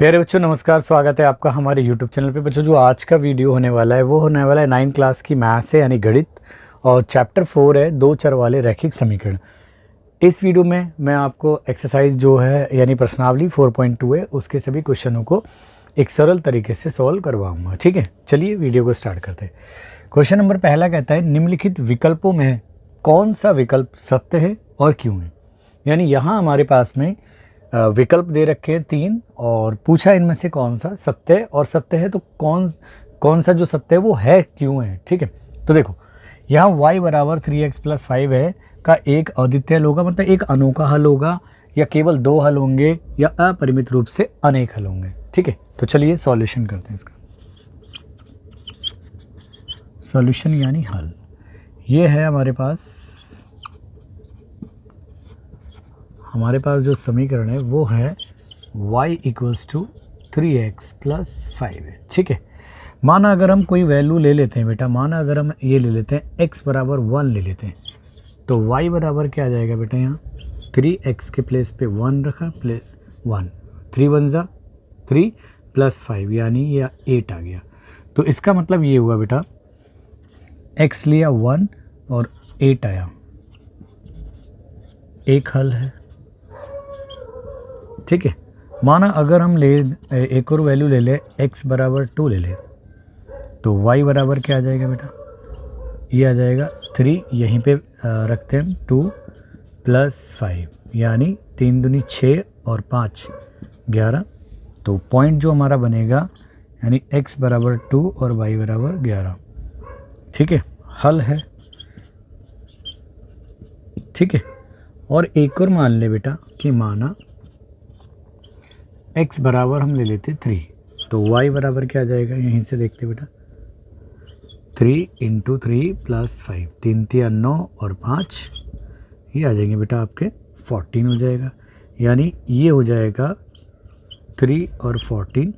प्यारे बच्चों नमस्कार, स्वागत है आपका हमारे YouTube चैनल पे। बच्चों जो आज का वीडियो होने वाला है वो होने वाला है 9th क्लास की मैथ्स है यानी गणित, और चैप्टर 4 है दो चर वाले रैखिक समीकरण। इस वीडियो में मैं आपको एक्सरसाइज जो है यानी प्रश्नावली 4.2 है उसके सभी क्वेश्चनों को एक सरल तरीके से सॉल्व करवाऊँगा। ठीक है, चलिए वीडियो को स्टार्ट करते हैं। क्वेश्चन नंबर पहला कहता है निम्नलिखित विकल्पों में कौन सा विकल्प सत्य है और क्यों है। यानी यहाँ हमारे पास में विकल्प दे रखे हैं 3 और पूछा इनमें से कौन सा सत्य है, और सत्य है तो कौन सा जो सत्य है वो है क्यों है। ठीक है, तो देखो यहाँ y बराबर 3x + 5 है का एक अद्वितीय हल होगा, मतलब एक अनोखा हल होगा, या केवल 2 हल होंगे, या अपरिमित रूप से अनेक हल होंगे। ठीक है, तो चलिए सॉल्यूशन करते हैं इसका। सॉल्यूशन यानी हल ये है हमारे पास जो समीकरण है वो है y = 3x + 5 है। ठीक है, माना अगर हम कोई वैल्यू ले लेते हैं बेटा, माना अगर हम ये ले लेते हैं x बराबर 1 ले लेते हैं, तो y बराबर क्या आ जाएगा बेटा, यहाँ 3x के प्लेस पे 1 रखा, प्लेस 1, 3 × 1 = 3 + 5 यानी ये 8 आ गया। तो इसका मतलब ये हुआ बेटा x लिया 1 और 8 आया, एक हल है। ठीक है, माना अगर हम एक और वैल्यू ले लें x बराबर 2 ले लें, तो y बराबर क्या आ जाएगा बेटा, ये आ जाएगा 3, यहीं पे रखते हैं 2 + 5 यानी 3 दूनी 6 और 5 11। तो पॉइंट जो हमारा बनेगा यानी x बराबर 2 और y बराबर 11। ठीक है, हल है। ठीक है, और एक और मान ले बेटा कि माना x बराबर हम ले लेते 3, तो y बराबर क्या आ जाएगा, यहीं से देखते बेटा 3 × 3 + 5, 3 × 9 और 5 ये आ जाएंगे बेटा आपके 14 हो जाएगा, यानी ये हो जाएगा 3 और 14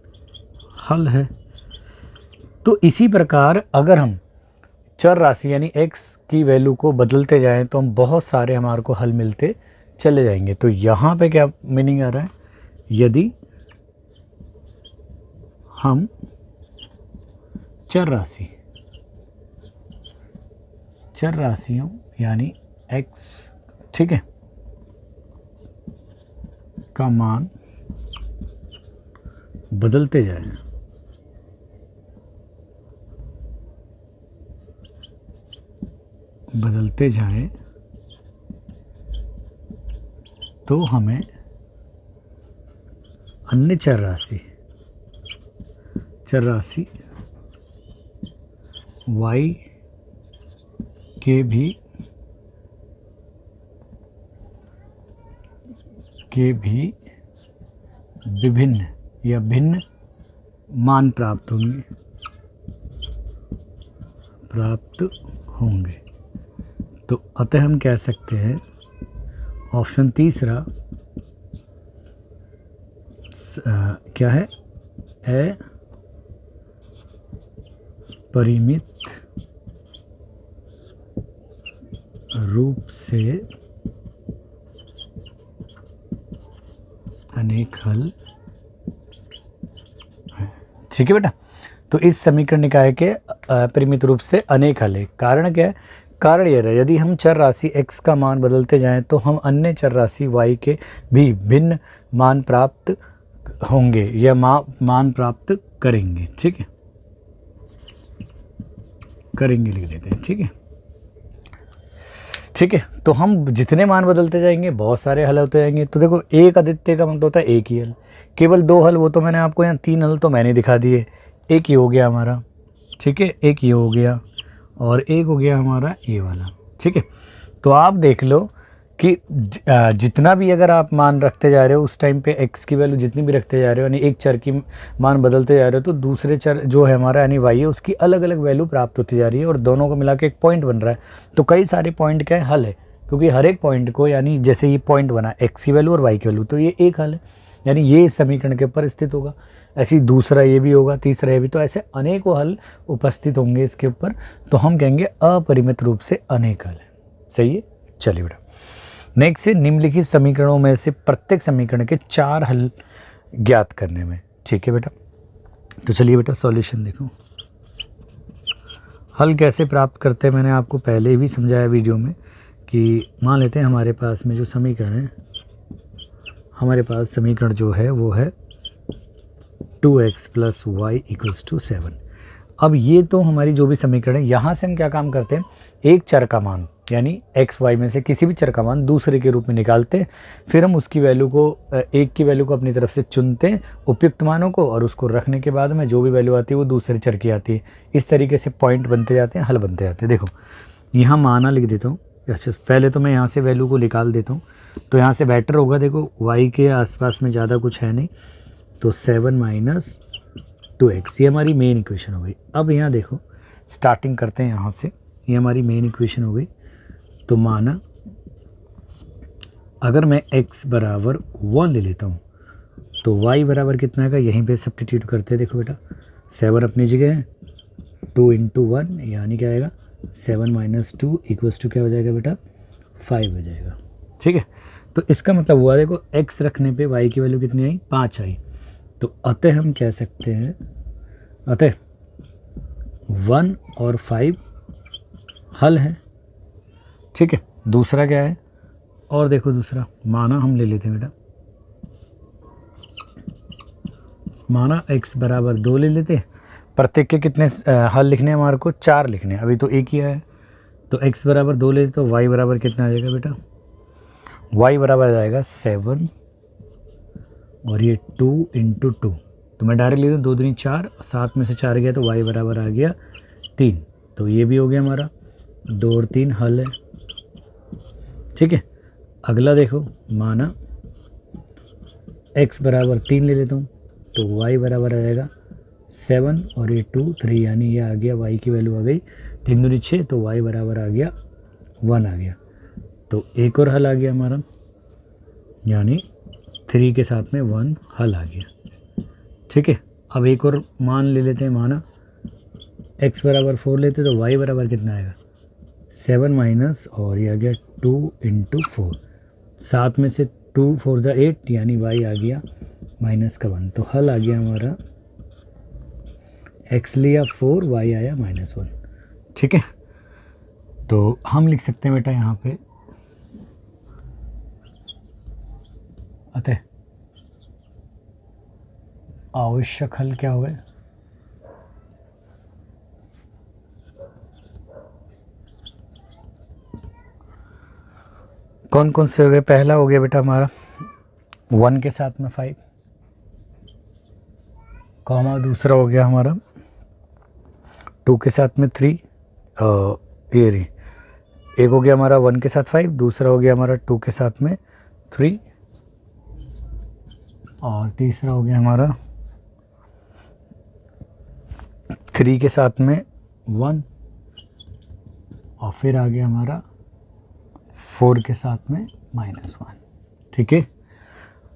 हल है। तो इसी प्रकार अगर हम चर राशि यानी x की वैल्यू को बदलते जाएं तो हम बहुत सारे हमारे को हल मिलते चले जाएंगे। तो यहाँ पे क्या मीनिंग आ रहा है, यदि हम चर राशियों यानी x, ठीक है, का मान बदलते जाएं तो हमें अन्य चर राशि y के भी विभिन्न या भिन्न मान प्राप्त होंगे। तो अतः हम कह सकते हैं ऑप्शन तीसरा क्या है, अपरिमित रूप से अनेक हल है। ठीक है बेटा, तो इस समीकरण निकाय के अपरिमित रूप से अनेक हल है। कारण क्या है, कारण यह है यदि हम चर राशि x का मान बदलते जाएं तो हम अन्य चर राशि y के भी भिन्न मान प्राप्त होंगे या मान प्राप्त करेंगे। ठीक है, करेंगे लिख देते हैं। ठीक है, तो हम जितने मान बदलते जाएंगे बहुत सारे हल होते जाएंगे। तो देखो एक अद्वितीय का मतलब होता है एक ही हल, केवल 2 हल वो तो मैंने आपको यहाँ 3 हल तो मैंने दिखा दिए, एक ही हो गया हमारा। ठीक है, एक ही हो गया और एक हो गया हमारा ये वाला। ठीक है, तो आप देख लो कि जितना भी अगर आप मान रखते जा रहे हो उस टाइम पे x की वैल्यू जितनी भी रखते जा रहे हो, यानी एक चर की मान बदलते जा रहे हो, तो दूसरे चर जो है हमारा यानी y है उसकी अलग अलग वैल्यू प्राप्त होती जा रही है और दोनों को मिला के एक पॉइंट बन रहा है। तो कई सारे पॉइंट क्या है, हल है, क्योंकि हर एक पॉइंट को यानी जैसे ये पॉइंट बना x की वैल्यू और y की वैल्यू, तो ये एक हल है, यानी ये इस समीकरण के ऊपर स्थित होगा। ऐसी दूसरा ये भी होगा, तीसरा ये भी, तो ऐसे अनेकों हल उपस्थित होंगे इसके ऊपर, तो हम कहेंगे अपरिमित रूप से अनेक हल है। सही है, चलिए बेटा नेक्स्ट है निम्नलिखित समीकरणों में से प्रत्येक समीकरण के 4 हल ज्ञात करने में। ठीक है बेटा, तो चलिए बेटा सॉल्यूशन देखो। हल कैसे प्राप्त करते हैं मैंने आपको पहले भी समझाया वीडियो में कि मान लेते हैं हमारे पास में जो समीकरण है, हमारे पास समीकरण जो है वो है 2x + y = 7। अब ये तो हमारी जो भी समीकरण है, यहाँ से हम क्या काम करते हैं, एक चर का मान यानी x y में से किसी भी चर का मान दूसरे के रूप में निकालते हैं, फिर हम उसकी वैल्यू को एक की वैल्यू को अपनी तरफ से चुनते हैं उपयुक्त मानों को, और उसको रखने के बाद में जो भी वैल्यू आती है वो दूसरे चर की आती है। इस तरीके से पॉइंट बनते जाते हैं, हल बनते जाते हैं। देखो यहाँ माना लिख देता हूँ। अच्छा, पहले तो मैं यहाँ से वैल्यू को निकाल देता हूँ, तो यहाँ से बेटर होगा। देखो y के आसपास में ज़्यादा कुछ है नहीं, तो 7 - 2x ये हमारी मेन इक्वेशन हो गई। अब यहाँ देखो स्टार्टिंग करते हैं यहाँ से, ये हमारी मेन इक्वेशन हो गई। तो माना अगर मैं x बराबर 1 ले लेता हूँ तो y बराबर कितना है, यहीं पे सब्स्टिट्यूट करते हैं। देखो बेटा 7 अपनी जगह है, 2 × 1 यानी क्या आएगा 7 - 2 = क्या हो जाएगा बेटा 5 हो जाएगा। ठीक है, तो इसका मतलब हुआ देखो x रखने पे y की वैल्यू कितनी आई 5 आई। तो अतः हम कह सकते हैं, अतः 1 और 5 हल है। ठीक है, दूसरा क्या है, और देखो दूसरा माना हम ले लेते हैं बेटा, माना x बराबर 2 ले लेते हैं। प्रत्येक के कितने हल लिखने हैं, हमारे को 4 लिखने हैं, अभी तो एक ही है। तो x बराबर 2 ले लेते तो y बराबर कितना आ जाएगा बेटा, y बराबर आ जाएगा 7 और ये 2 × 2। तो मैं डायरेक्ट ले लूँ 2 दूनी 4, 7 में से 4 गया तो y बराबर आ गया 3। तो ये भी हो गया हमारा 2 और 3 हल है। ठीक है, अगला देखो माना x बराबर 3 ले लेता हूँ तो y बराबर आ जाएगा 7 और ये 2 3 यानी ये आ गया y की वैल्यू आ गई 3 दूनी 6, तो y बराबर आ गया 1 आ गया। तो एक और हल आ गया हमारा, यानी 3 के साथ में 1 हल आ गया। ठीक है, अब एक और मान ले लेते हैं, माना x बराबर 4 लेते तो y बराबर कितना आएगा 7 माइनस और ये आ गया 2 × 4, 7 में से 2 4 = 8 यानी y आ गया -1। तो हल आ गया हमारा x लिया 4, y आया -1। ठीक है, तो हम लिख सकते हैं बेटा यहाँ पे, अतः आवश्यक हल क्या हो गए, कौन कौन से हो गए। पहला हो गया बेटा हमारा 1 के साथ में 5, कॉमा दूसरा हो गया हमारा 2 के साथ में 3, ये रही, एक हो गया हमारा 1 के साथ 5, दूसरा हो गया हमारा 2 के साथ में 3, और तीसरा हो गया हमारा 3 के साथ में 1, और फिर आ गया हमारा 4 के साथ में -1। ठीक है,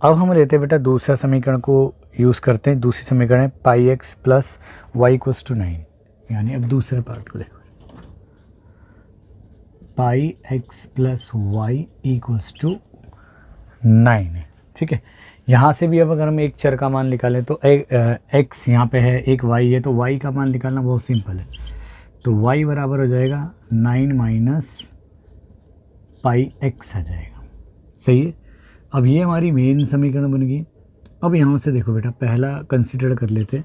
अब हम लेते हैं बेटा दूसरा समीकरण को यूज़ करते हैं। दूसरी समीकरण है πx + y = 9, यानी अब दूसरे पार्ट को देखो, πx + y = 9 है। ठीक है, यहाँ से भी अब अगर हम एक चर का मान निकालें तो x यहाँ पे है, एक y है, तो y का मान निकालना बहुत सिंपल है। तो y बराबर हो जाएगा 9 - πx आ जाएगा। सही है, अब ये हमारी मेन समीकरण बन गई। अब यहाँ से देखो बेटा पहला कंसिडर कर लेते,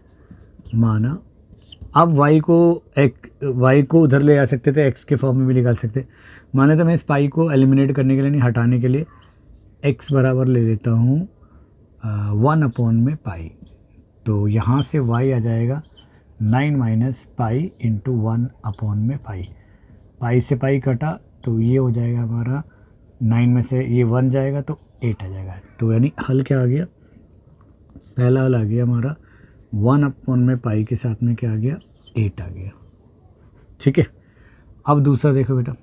माना अब y को उधर ले आ सकते थे, x के फॉर्म में भी निकाल सकते। माने तो मैं इस पाई को एलिमिनेट करने के लिए, नहीं हटाने के लिए, x बराबर ले लेता हूँ 1/π। तो यहाँ से y आ जाएगा 9 - π × 1/π। पाई से पाई कटा तो ये हो जाएगा हमारा 9 में से ये 1 जाएगा तो 8 आ जाएगा। तो यानी हल क्या आ गया, पहला हल आ गया हमारा 1/π के साथ में क्या आ गया 8 आ गया। ठीक है, अब दूसरा देखो बेटा,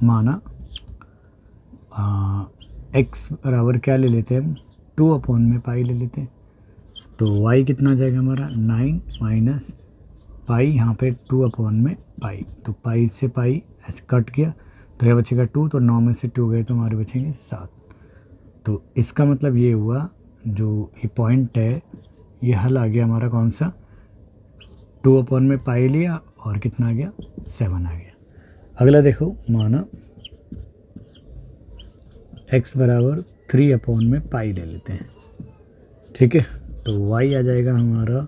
माना x बराबर क्या ले लेते हैं हम 2/π ले लेते हैं। तो y कितना आ जाएगा हमारा 9 - π, यहाँ पे 2/π। तो पाई से पाई ऐसे कट गया तो यह बचेगा 2, तो 9 में से 2 गए तो हमारे बचेंगे 7। तो इसका मतलब ये हुआ जो ये पॉइंट है ये हल आ गया हमारा कौन सा, 2/पाई लिया और कितना आ गया 7 आ गया। अगला देखो, माना x बराबर 3/पाई ले लेते हैं, ठीक है। तो y आ जाएगा हमारा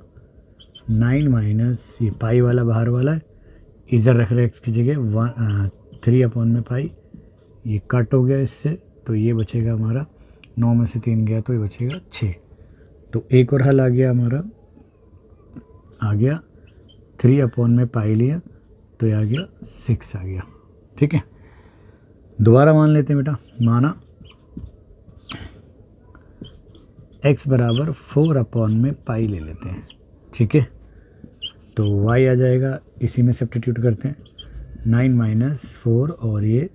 9 माइनस ये पाई वाला बाहर वाला है, इधर रख रहे x की जगह 3/पाई, ये कट हो गया इससे, तो ये बचेगा हमारा 9 में से 3 गया तो ये बचेगा 6। तो एक और हल आ गया हमारा, आ गया 3/पाई लिया तो ये आ गया 6 आ गया, ठीक है। दोबारा मान लेते हैं बेटा, माना x बराबर 4/पाई ले लेते हैं, ठीक है। तो y आ जाएगा, इसी में सब्स्टिट्यूट करते हैं, 9 माइनस 4 और ये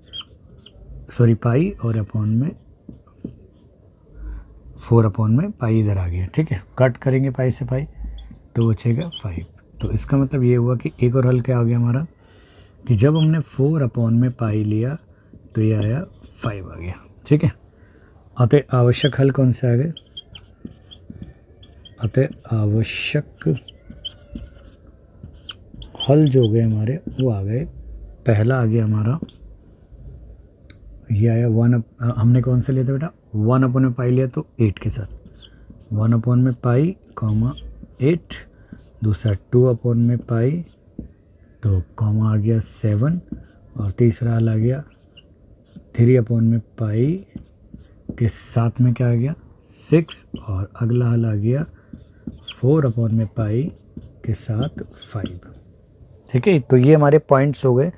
सॉरी पाई और अपॉन में 4/पाई इधर आ गया, ठीक है। कट करेंगे पाई से पाई तो बचेगा 5। तो इसका मतलब ये हुआ कि एक और हल क्या आ गया हमारा, कि जब हमने 4/पाई लिया तो ये आया 5 आ गया, ठीक है। अतः आवश्यक हल कौन से आ गए, अतः आवश्यक हल जो गए हमारे वो आ गए, पहला आ गया हमारा ये आया 1, हमने कौन सा लिया था बेटा 1/पाई लिया तो 8 के साथ 1/पाई, 8, दूसरा 2/पाई तो कॉमा आ गया 7, और तीसरा हल आ गया 3/पाई के साथ में क्या आ गया 6, और अगला हल आ गया 4/पाई के साथ 5, ठीक है। तो ये हमारे पॉइंट्स हो गए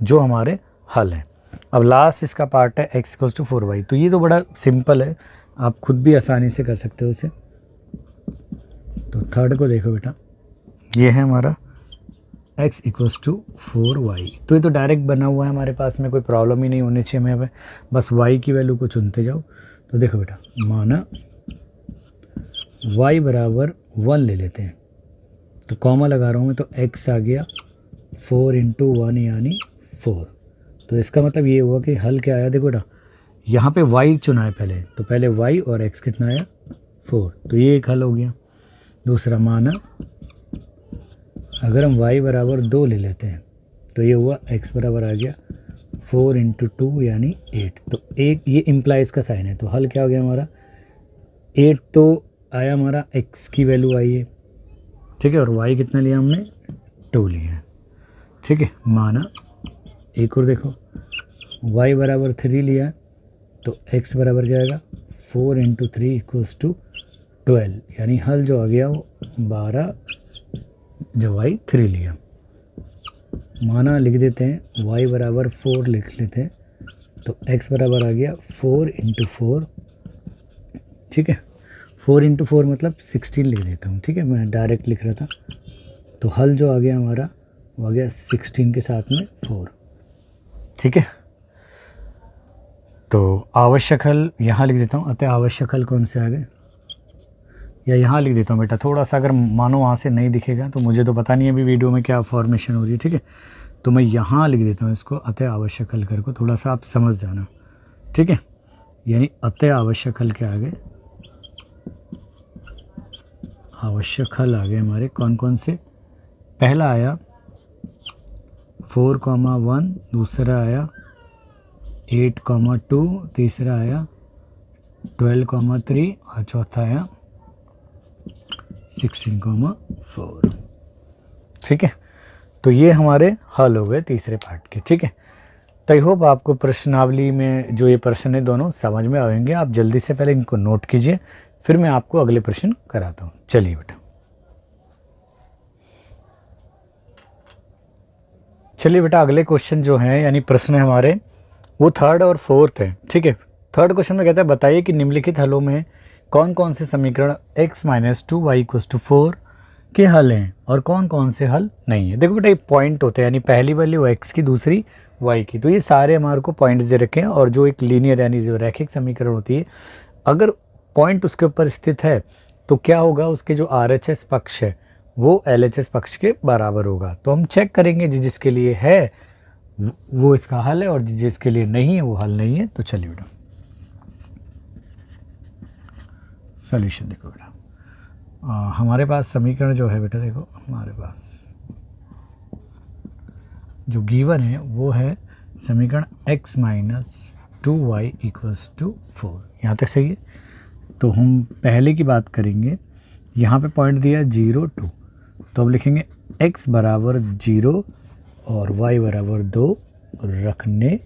जो हमारे हल हैं। अब लास्ट इसका पार्ट है x = 4y। तो ये तो बड़ा सिंपल है, आप खुद भी आसानी से कर सकते हो इसे। तो थर्ड को देखो बेटा, ये है हमारा x = 4y। तो ये तो डायरेक्ट बना हुआ है हमारे पास में, कोई प्रॉब्लम ही नहीं होनी चाहिए हमें, बस y की वैल्यू को चुनते जाओ। तो देखो बेटा, माना y बराबर 1 ले लेते हैं, तो कॉमा लगा रहा हूँ मैं, तो x आ गया 4 × 1 यानी 4। तो इसका मतलब ये हुआ कि हल क्या आया, देखो बेटा यहाँ पे y चुना है पहले, तो पहले y और x कितना आया 4, तो ये एक हल हो गया। दूसरा, माना अगर हम y बराबर 2 ले लेते हैं तो ये हुआ x बराबर आ गया 4 × 2 यानी 8। तो एक ये इम्प्लाइज का साइन है, तो हल क्या हो गया हमारा 8 तो आया हमारा, x की वैल्यू आई है, ठीक है, और y कितना लिया हमने 2 लिया है, ठीक है। माना एक और देखो, y बराबर 3 लिया तो x बराबर क्या आएगा 4 × 3 = 12, यानी हल जो आ गया वो 12 जब y 3 लिया। माना लिख देते हैं y बराबर 4 लिख लेते हैं, तो x बराबर आ गया 4 × 4, ठीक है। 4 × 4 मतलब 16 लिख देता हूँ, ठीक है, मैं डायरेक्ट लिख रहा था। तो हल जो आ गया हमारा वो आ गया 16 के साथ में 4, ठीक है। तो आवश्यक हल यहाँ लिख देता हूँ, अतः आवश्यक हल कौन से आ गए, या यहाँ लिख देता हूँ बेटा, थोड़ा सा अगर मानो वहाँ से नहीं दिखेगा तो मुझे तो पता नहीं है अभी वीडियो में क्या फॉर्मेशन हो रही है, ठीक है। तो मैं यहाँ लिख देता हूँ इसको, अतः आवश्यक हल करके थोड़ा सा आप समझ जाना, ठीक है। यानी अतः आवश्यक हल क्या आ गए, आवश्यक हल आ गए हमारे कौन कौन से, पहला आया 4,1, दूसरा आया 8,2, तीसरा आया 12,3 और चौथा आया 16,4, ठीक है। तो ये हमारे हल हो गए तीसरे पार्ट के, ठीक है। तो आई होप आपको प्रश्नावली में जो ये प्रश्न है दोनों समझ में आएंगे। आप जल्दी से पहले इनको नोट कीजिए, फिर मैं आपको अगले प्रश्न कराता हूँ। चलिए बेटा, अगले क्वेश्चन जो हैं यानी प्रश्न हमारे वो थर्ड और फोर्थ है, ठीक है। थर्ड क्वेश्चन में कहता है बताइए कि निम्नलिखित हलों में कौन कौन से समीकरण x - 2y = 4 के हल हैं और कौन कौन से हल नहीं है। देखो बेटा, ये पॉइंट होते हैं, यानी पहली वैल्यू x की, दूसरी y की, तो ये सारे हमारे को पॉइंट्स दे रखे हैं। और जो एक लीनियर यानी जो रैखिक समीकरण होती है, अगर पॉइंट उसके ऊपर स्थित है तो क्या होगा, उसके जो RHS पक्ष है वो LHS पक्ष के बराबर होगा। तो हम चेक करेंगे जिसके लिए है वो इसका हल है और जिसके लिए नहीं है वो हल नहीं है। तो चलिए बेटा, सॉल्यूशन देखो बेटा, हमारे पास समीकरण जो है बेटा, देखो हमारे पास जो गिवन है वो है समीकरण x minus 2y equals to 4। यहाँ तक सही है। तो हम पहले की बात करेंगे, यहाँ पे पॉइंट दिया 0 2, तो अब लिखेंगे x बराबर 0 और y बराबर 2 रखने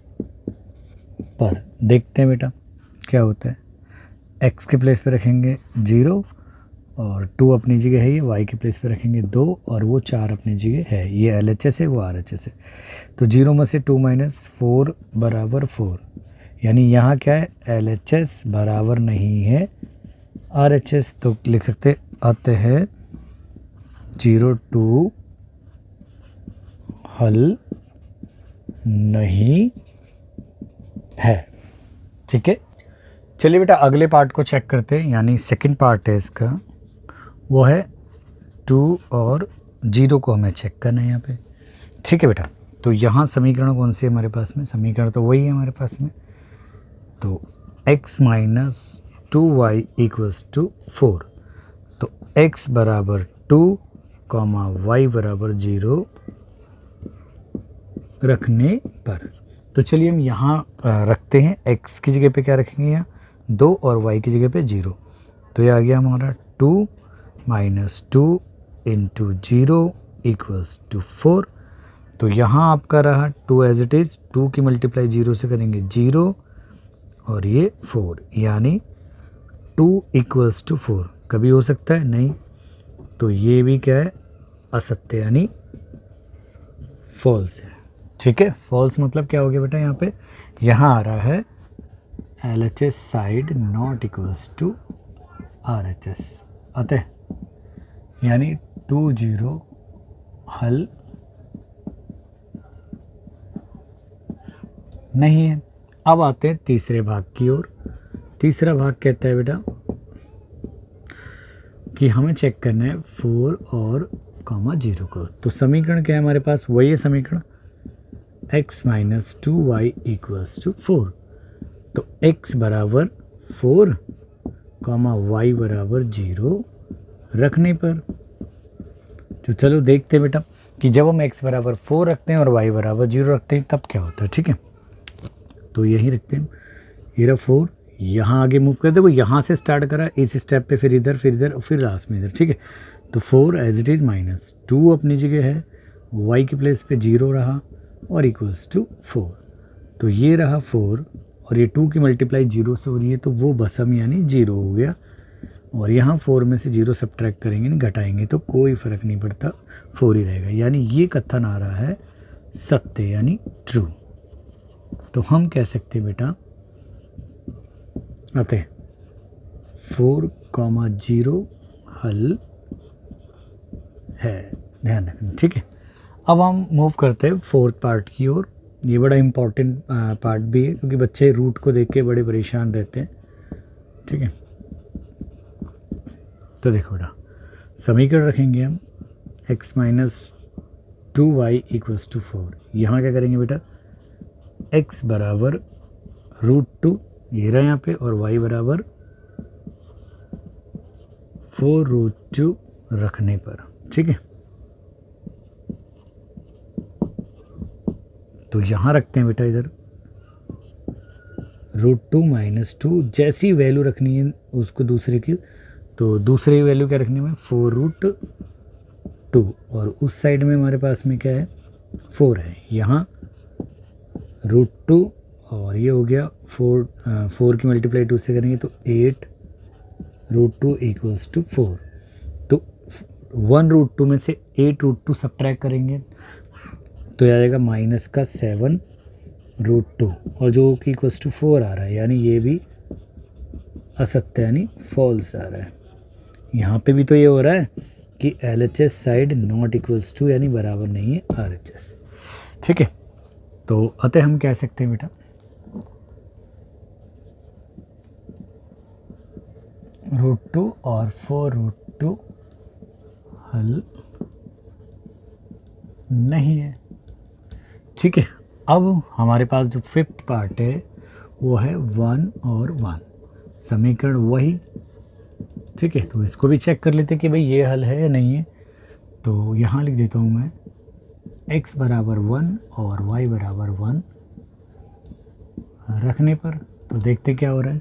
पर देखते हैं बेटा क्या होता है। x के प्लेस पे रखेंगे 0 और 2 अपनी जगह है, ये y के प्लेस पे रखेंगे 2 और वो 4 अपनी जगह है, ये LHS है वो RHS है। तो 0 में से 2 माइनस 4 बराबर 4, यानी यहाँ क्या है, LHS बराबर नहीं है RHS। तो लिख सकते अतः 0 2 हल नहीं है। ठीक है, चलिए बेटा अगले पार्ट को चेक करते हैं, यानी सेकंड पार्ट है इसका, वो है 2 और 0 को हमें चेक करना है यहाँ पे। ठीक है बेटा, तो यहाँ समीकरण कौन सी है हमारे पास में, समीकरण तो वही है हमारे पास में। तो x minus 2y equals to 4, तो x बराबर 2 y बराबर 0 रखने पर, तो चलिए हम यहाँ रखते हैं, x की जगह पे क्या रखेंगे, यहाँ 2 और y की जगह पे 0। तो ये आ गया हमारा 2 माइनस 2 इंटू 0 इक्वल्स टू 4। तो यहाँ आपका रहा 2 एज इट इज़, 2 की मल्टीप्लाई 0 से करेंगे 0 और ये 4, यानी 2 इक्वल्स टू 4। कभी हो सकता है नहीं, तो ये भी क्या है, असत्य यानी फॉल्स है। ठीक है, फॉल्स मतलब क्या हो गया बेटा, यहाँ पे यहाँ आ रहा है LHS side not equals to RHS, अतः यानी 2 0 हल नहीं है। अब आते हैं तीसरे भाग की ओर। तीसरा भाग कहता है बेटा कि हमें चेक करना है 4 और 0 को। तो समीकरण क्या है हमारे पास, वही है समीकरण x minus 2y equals to 4। तो x बराबर 4 y बराबर 0 रखने पर, तो चलो देखते हैं बेटा कि जब हम x बराबर 4 रखते हैं और y बराबर 0 रखते हैं तब क्या होता है। ठीक है, तो यही रखते हैं, ये रहा 4, यहाँ आगे मूव कर, देखो यहाँ से स्टार्ट करा, इस स्टेप पे फिर इधर और फिर लास्ट में इधर। ठीक है, तो 4 एज इट इज़ माइनस 2 अपनी जगह है, y के प्लेस पे 0 रहा और इक्वल्स टू 4। तो ये रहा 4 और ये 2 की मल्टीप्लाई 0 से हो रही है, तो वो बसम यानी 0 हो गया। और यहाँ 4 में से 0 सब्ट्रैक्ट करेंगे, नहीं घटाएंगे, तो कोई फ़र्क नहीं पड़ता, 4 ही रहेगा। यानी ये कथन आ रहा है सत्य यानी ट्रू। तो हम कह सकते हैं बेटा अतः 4 0 हल है, ध्यान रखना। ठीक है, अब हम मूव करते हैं फोर्थ पार्ट की ओर। ये बड़ा इम्पॉर्टेंट पार्ट भी है, क्योंकि बच्चे रूट को देख के बड़े परेशान रहते हैं। ठीक है, तो देखो बेटा समीकरण रखेंगे हम x minus 2y equals to 4। यहाँ क्या करेंगे बेटा, x बराबर √2 ये रहा यहाँ पे, और y बराबर 4√2 रखने पर। ठीक है, तो यहाँ रखते हैं बेटा इधर √2 माइनस 2, जैसी वैल्यू रखनी है उसको दूसरे की, तो दूसरे वैल्यू क्या रखनी है, 4√2, और उस साइड में हमारे पास में क्या है 4 है, यहाँ √2 और ये हो गया 4 की मल्टीप्लाई 2 से करेंगे तो 8√2 इक्वल्स टू 4। तो 1√2 में से 8√2 सब्ट्रैक्ट करेंगे तो आ जाएगा माइनस का 7√2, और जो कि इक्वल्स टू 4 आ रहा है, यानी ये भी असत्य यानी फॉल्स आ रहा है। यहाँ पे भी तो ये हो रहा है कि LHS side not equals to यानी बराबर नहीं है RHS। ठीक है, तो अतः हम कह सकते हैं बेटा √2 और 4√2 हल नहीं है। ठीक है, अब हमारे पास जो फिफ्थ पार्ट है वो है 1 और 1। समीकरण वही ठीक है, तो इसको भी चेक कर लेते कि भाई ये हल है या नहीं है। तो यहाँ लिख देता हूँ मैं x बराबर 1 और y बराबर 1 रखने पर तो देखते क्या हो रहा है।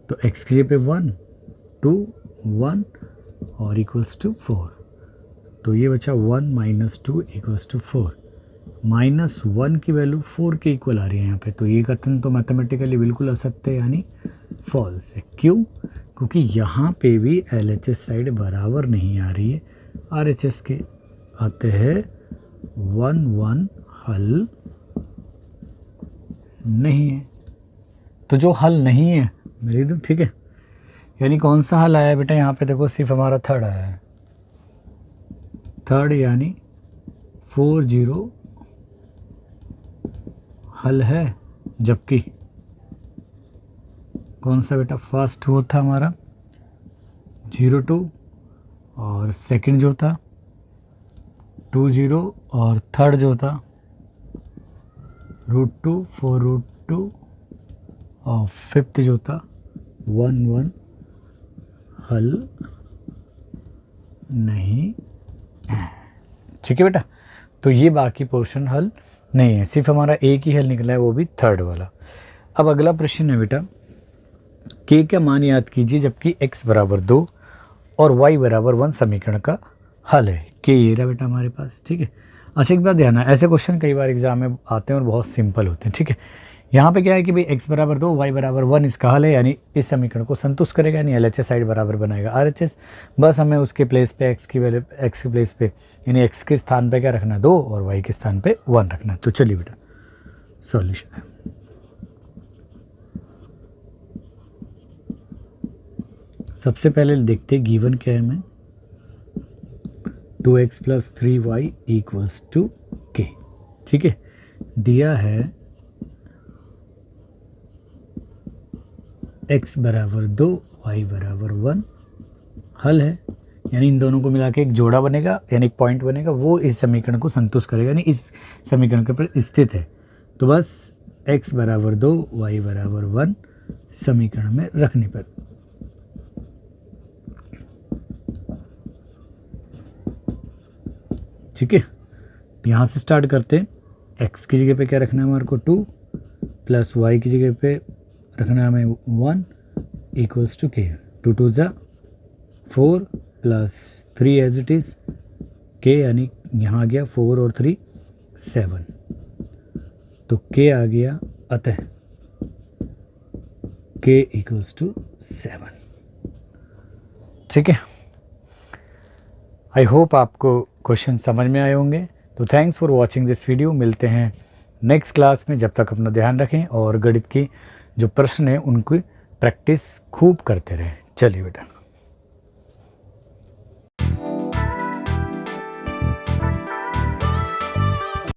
तो x की जगह पे 1 2 1 और इक्वल्स टू 4, तो ये बचा 1 माइनस 2 इक्वल्स टू 4। -1 की वैल्यू 4 के इक्वल आ रही है यहाँ पे, तो ये कथन तो मैथमेटिकली बिल्कुल असत्य यानी फॉल्स है। क्यों? क्योंकि यहाँ पे भी LHS साइड बराबर नहीं आ रही है, RHS के आते हैं 1 1 हल नहीं है। तो जो हल नहीं है मेरे एकदम ठीक है, यानी कौन सा हल आया है बेटा? यहाँ पे देखो सिर्फ हमारा थर्ड आया है, थर्ड यानी 4 0 हल है। जबकि कौन सा बेटा फर्स्ट वो था हमारा 0 2 और सेकंड जो था 2 0 और थर्ड जो था √2 4 √2 और फिफ्थ जो था 1 1 हल नहीं है। ठीक है बेटा, तो ये बाकी पोर्शन हल नहीं है, सिर्फ हमारा एक ही हल निकला है, वो भी थर्ड वाला। अब अगला प्रश्न है बेटा, के का मान याद कीजिए जबकि x बराबर 2 और y बराबर 1 समीकरण का हल है। के ये रहा बेटा हमारे पास। ठीक है, अच्छा एक बात ध्यान है, ऐसे क्वेश्चन कई बार एग्जाम में आते हैं और बहुत सिंपल होते हैं। ठीक है, यहाँ पे क्या है कि भाई x बराबर 2 y बराबर 1 इसका हल है, यानी इस समीकरण को संतुष्ट करेगा, यानी LHS साइड बराबर बनाएगा RHS। बस हमें उसके प्लेस पे x की वैल्यू x के प्लेस पे यानी x के स्थान पे क्या रखना है 2 और y के स्थान पे 1 रखना है। तो चलिए बेटा सॉल्यूशन है। सबसे पहले देखते हैं गिवन क्या है हमें, 2x + 3y = k। ठीक है, दिया है x बराबर 2 y बराबर 1 हल है, यानी इन दोनों को मिला के एक जोड़ा बनेगा, यानी एक पॉइंट बनेगा, वो इस समीकरण को संतुष्ट करेगा, यानी इस समीकरण के ऊपर स्थित है। तो बस x बराबर 2 y बराबर 1 समीकरण में रखने पर ठीक है, यहाँ से स्टार्ट करते हैं। x की जगह पे क्या रखना है हमारे को 2 प्लस y की जगह पे रखना है हमें 1 = k। 2 2 = 4 plus 3 as it is k, यानी यहाँ आ गया 4 और 3 7, तो k आ गया, अतः k = 7। ठीक है, आई होप आपको क्वेश्चन समझ में आए होंगे। तो thanks for watching this video. मिलते हैं नेक्स्ट क्लास में, जब तक अपना ध्यान रखें और गणित की जो प्रश्न है उनकी प्रैक्टिस खूब करते रहें। चलिए बेटा।